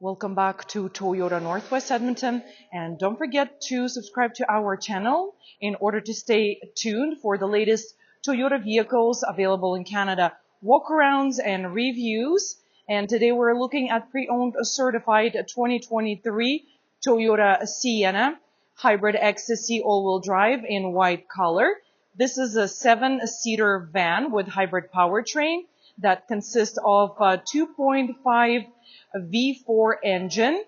Welcome back to Toyota Northwest Edmonton, and don't forget to subscribe to our channel in order to stay tuned for the latest Toyota vehicles available in Canada, walkarounds and reviews. And today we're looking at pre-owned certified 2023 Toyota Sienna Hybrid XSE all-wheel drive in white color. This is a 7-seater van with hybrid powertrain that consists of a 2.5 V4 engine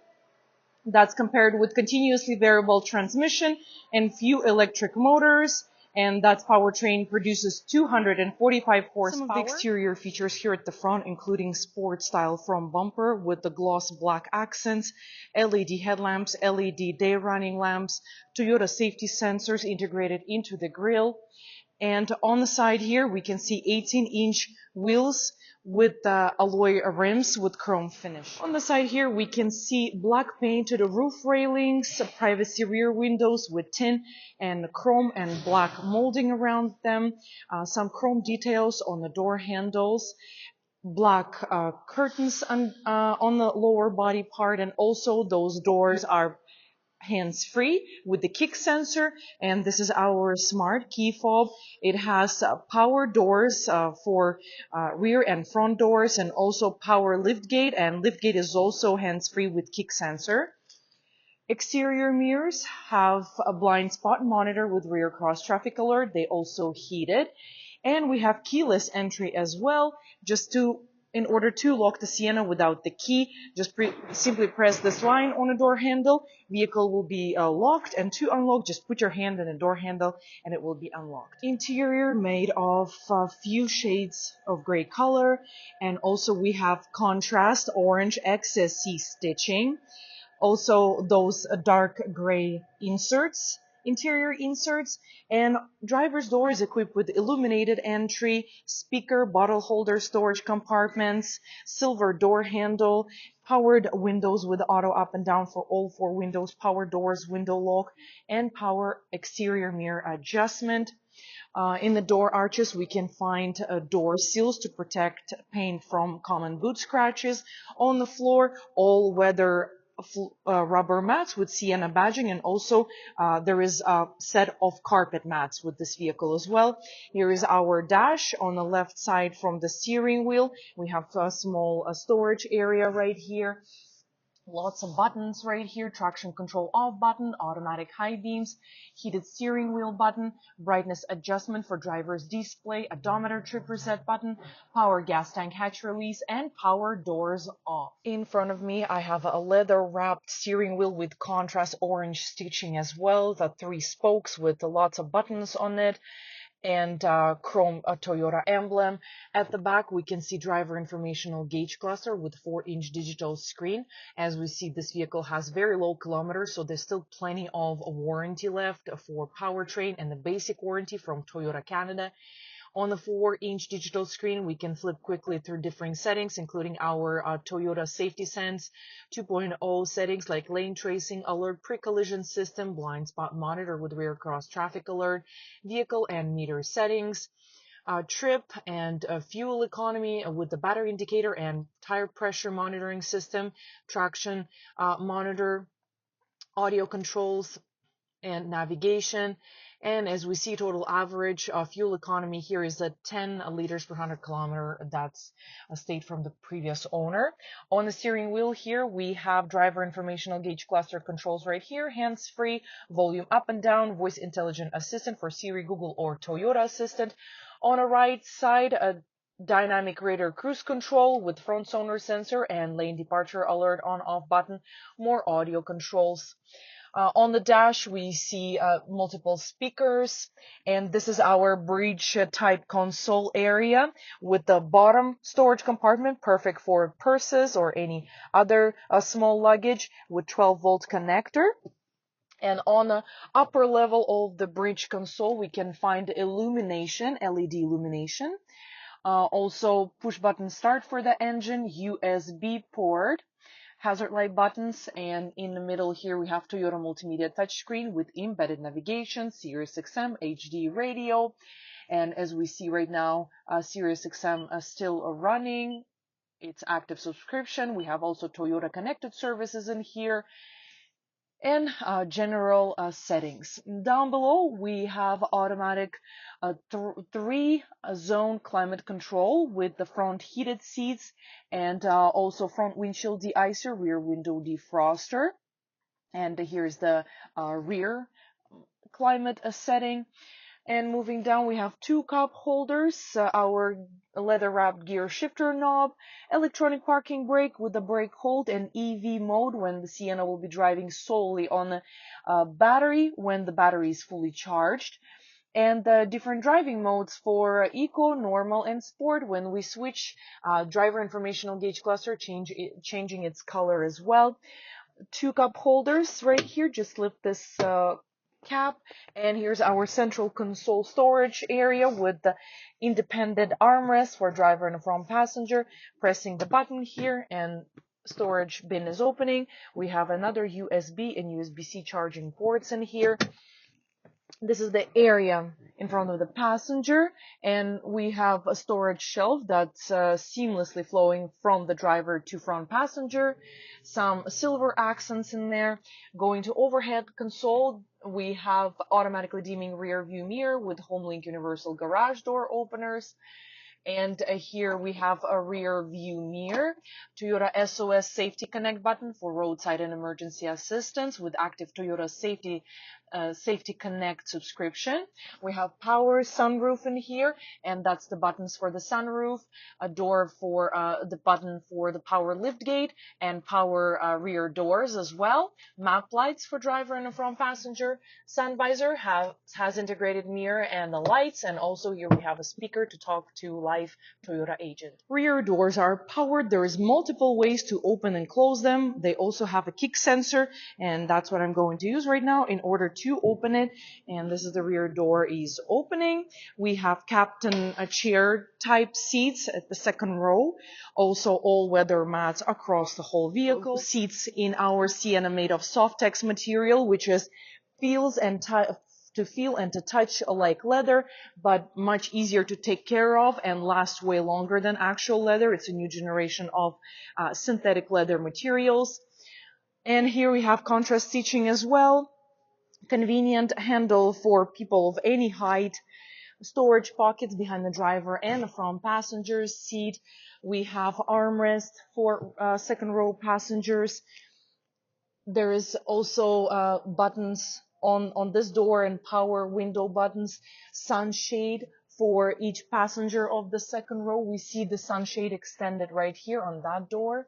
that's compared with continuously variable transmission and few electric motors, and that powertrain produces 245 horsepower. Some of the exterior features here at the front, including sport style front bumper with the gloss black accents, LED headlamps, LED day running lamps, Toyota safety sensors integrated into the grille. And on the side here, we can see 18-inch wheels with alloy rims with chrome finish. On the side here, we can see black paint to the roof railings, privacy rear windows with tin and chrome and black molding around them, some chrome details on the door handles, black curtains on the lower body part, and also those doors are hands-free with the kick sensor, and this is our smart key fob. It has power doors for rear and front doors, and also power liftgate, and liftgate is also hands-free with kick sensor. Exterior mirrors have a blind spot monitor with rear cross traffic alert. They also heated, and we have keyless entry as well. In order to lock the Sienna without the key, just simply press this line on the door handle. Vehicle will be locked, and to unlock, just put your hand on the door handle and it will be unlocked. Interior made of a few shades of gray color, and also we have contrast orange XSE stitching. Also those dark gray inserts, interior inserts, and driver's door is equipped with illuminated entry, speaker, bottle holder, storage compartments, silver door handle, powered windows with auto up and down for all 4 windows, power doors, window lock, and power exterior mirror adjustment. In the door arches, we can find door seals to protect paint from common boot scratches. On the floor, all-weather rubber mats with Sienna badging, and also there is a set of carpet mats with this vehicle as well. Here is our dash on the left side from the steering wheel. We have a small storage area right here. Lots of buttons right here: traction control off button, automatic high beams, heated steering wheel button, brightness adjustment for driver's display, odometer trip reset button, power gas tank hatch release, and power doors off. In front of me, I have a leather wrapped steering wheel with contrast orange stitching as well, the 3 spokes with lots of buttons on it, and chrome Toyota emblem. At the back, we can see driver informational gauge cluster with 4-inch digital screen. As we see, this vehicle has very low kilometers, so there's still plenty of warranty left for powertrain and the basic warranty from Toyota Canada. On the 4-inch digital screen, we can flip quickly through different settings, including our Toyota Safety Sense 2.0 settings like lane tracing, alert, pre-collision system, blind spot monitor with rear cross traffic alert, vehicle and meter settings, trip and fuel economy with the battery indicator and tire pressure monitoring system, traction monitor, audio controls, and navigation. And as we see, total average fuel economy here is at 10 liters per 100 kilometer. That's a state from the previous owner. On the steering wheel here, we have driver informational gauge cluster controls right here, hands-free, volume up and down, voice intelligent assistant for Siri, Google, or Toyota Assistant. On the right side, a dynamic radar cruise control with front sonar sensor and lane departure alert on-off button, more audio controls. On the dash, we see multiple speakers, and this is our bridge type console area with the bottom storage compartment, perfect for purses or any other small luggage, with 12-volt connector. And on the upper level of the bridge console, we can find illumination, LED illumination. Also push button start for the engine, USB port, hazard light buttons, and in the middle here we have Toyota multimedia touchscreen with embedded navigation, Sirius XM HD radio, and as we see right now, Sirius XM is still running, its active subscription. We have also Toyota connected services in here, and general settings. Down below, we have automatic three-zone climate control with the front heated seats and also front windshield de-icer, rear window defroster. And here's the rear climate setting. And moving down, we have two cup holders, our leather-wrapped gear shifter knob, electronic parking brake with the brake hold, and EV mode when the Sienna will be driving solely on a battery when the battery is fully charged, and the different driving modes for eco, normal, and sport when we switch driver informational gauge cluster, changing its color as well. Two cup holders right here, just lift this cap, and here's our central console storage area with the independent armrest for driver and front passenger. Pressing the button here and storage bin is opening. We have another USB and USB-C charging ports in here. This is the area in front of the passenger, and we have a storage shelf that's seamlessly flowing from the driver to front passenger. Some silver accents in there. Going to overhead console, we have automatically dimming rear view mirror with HomeLink universal garage door openers. And here we have a rear view mirror, Toyota SOS Safety Connect button for roadside and emergency assistance with active Toyota Safety Connect subscription. We have power sunroof in here, and that's the buttons for the sunroof, a door for the button for the power lift gate, and power rear doors as well. Map lights for driver and a front passenger. Sun visor has integrated mirror and the lights, and also here we have a speaker to talk to live Toyota agent. Rear doors are powered. There is multiple ways to open and close them. They also have a kick sensor, and that's what I'm going to use right now in order to open it. And this is the rear door is opening. We have captain chair type seats at the second row. Also all-weather mats across the whole vehicle. Seats in our Sienna made of Softex material, which is feels and to feel and to touch like leather, but much easier to take care of and last way longer than actual leather. It's a new generation of synthetic leather materials. And here we have contrast stitching as well. Convenient handle for people of any height. Storage pockets behind the driver and the front passenger's seat. We have armrest for second row passengers. There is also buttons on this door and power window buttons, sunshade for each passenger of the second row. We see the sunshade extended right here on that door.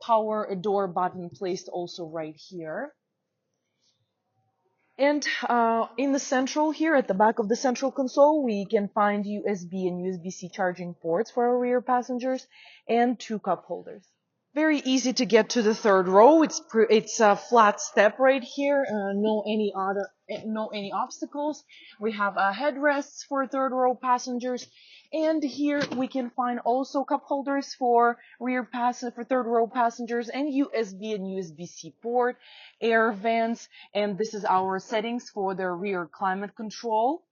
Power door button placed also right here. And in the central here, at the back of the central console, we can find USB and USB-C charging ports for our rear passengers and two cup holders. Very easy to get to the third row. It's a flat step right here. No any obstacles. We have headrests for third row passengers, and here we can find also cup holders for third row passengers, and USB and USB-C port, air vents, and this is our settings for the rear climate control.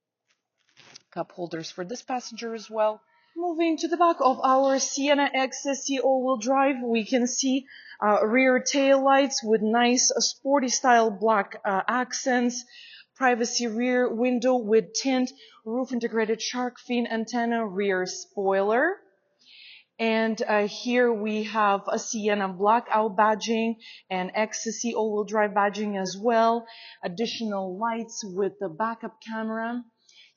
Cup holders for this passenger as well. Moving to the back of our Sienna XSE all-wheel drive, we can see rear tail lights with nice sporty style black accents, privacy rear window with tint, roof integrated shark fin antenna, rear spoiler. And here we have a Sienna blackout badging and XSE all-wheel drive badging as well. Additional lights with the backup camera.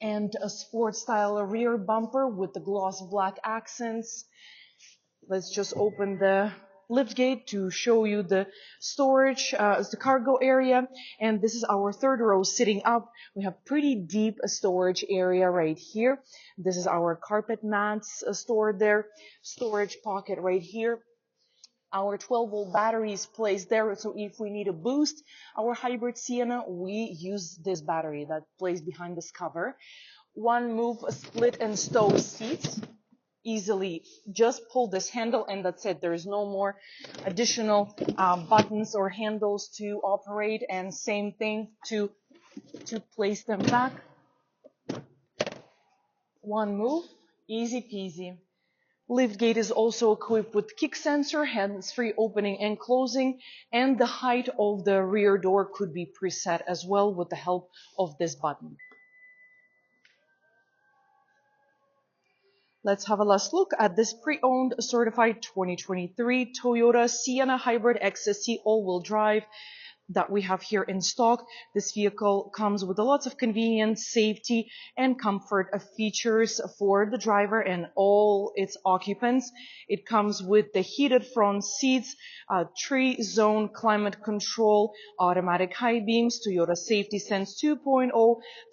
And a sport style rear bumper with the gloss black accents. Let's just open the liftgate to show you the storage, the cargo area. And this is our third row sitting up. We have pretty deep storage area right here. This is our carpet mats stored there. Storage pocket right here. Our 12-volt battery is placed there, so if we need a boost, our hybrid Sienna, we use this battery that plays behind this cover. One move, split and stow seats. Easily just pull this handle and that's it. There is no more additional buttons or handles to operate, and same thing to place them back. One move, easy peasy. Liftgate is also equipped with kick sensor, hands-free opening and closing, and the height of the rear door could be preset as well with the help of this button. Let's have a last look at this pre-owned certified 2023 Toyota Sienna Hybrid XSE all-wheel drive that we have here in stock. This vehicle comes with a lot of convenience, safety, and comfort of features for the driver and all its occupants. It comes with the heated front seats, three-zone climate control, automatic high beams, Toyota Safety Sense 2.0,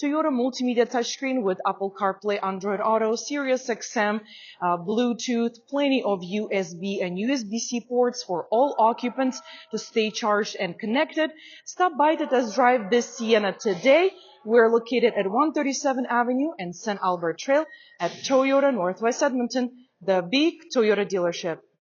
Toyota multimedia touchscreen with Apple CarPlay Android Auto, Sirius XM, Bluetooth, plenty of USB and USB-C ports for all occupants to stay charged and connected. Stop by to test drive this Sienna today. We're located at 137 Avenue and St.Albert Trail at Toyota Northwest Edmonton, the big Toyota dealership.